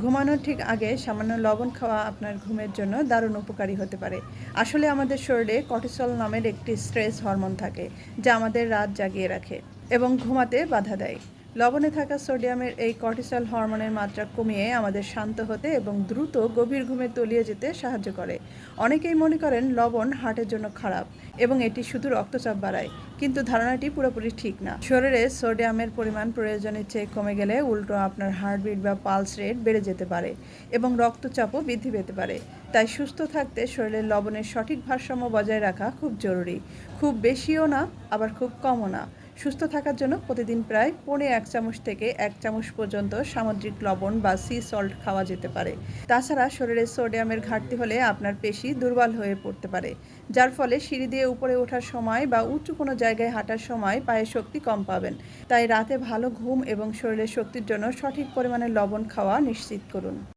ঘুমানোর ঠিক আগে সামান্য লবণ খাওয়া আপনার ঘুমের জন্য দারুণ উপকারী হতে পারে। আসলে আমাদের শরীরে কর্টিসল নামের একটি স্ট্রেস হরমোন থাকে, যা আমাদের রাত জাগিয়ে রাখে এবং ঘুমাতে বাধা দেয়। লবণে থাকা সোডিয়ামের এই কর্টিসল হরমোনের মাত্রা কমিয়ে আমাদের শান্ত হতে এবং দ্রুত গভীর ঘুমে তলিয়ে যেতে সাহায্য করে। অনেকেই মনে করেন লবণ হার্টের জন্য খারাপ এবং এটি শুধু রক্তচাপ বাড়ায়, কিন্তু ধারণাটি পুরোপুরি ঠিক না। শরীরে সোডিয়ামের পরিমাণ প্রয়োজনের চেয়ে কমে গেলে উল্টো আপনার হার্টবিট বা পালস রেট বেড়ে যেতে পারে এবং রক্তচাপও বৃদ্ধি পেতে পারে। তাই সুস্থ থাকতে শরীরের লবণের সঠিক ভারসাম্য বজায় রাখা খুব জরুরি। খুব বেশিও না, আবার খুব কমও না। সুস্থ থাকার জন্য প্রতিদিন প্রায় 1.5 চামচ থেকে 1 চামচ পর্যন্ত সামুদ্রিক লবণ বা সি সল্ট খাওয়া যেতে পারে। তাছাড়া শরীরে সোডিয়ামের ঘাটতি হলে আপনার পেশি দুর্বল হয়ে পড়তে পারে, যার ফলে সিঁড়ি দিয়ে উপরে ওঠার সময় বা উঁচু কোনো জায়গায় হাঁটার সময় পায়ে শক্তি কম পাবেন। তাই রাতে ভালো ঘুম এবং শরীরের শক্তির জন্য সঠিক পরিমাণে লবণ খাওয়া নিশ্চিত করুন।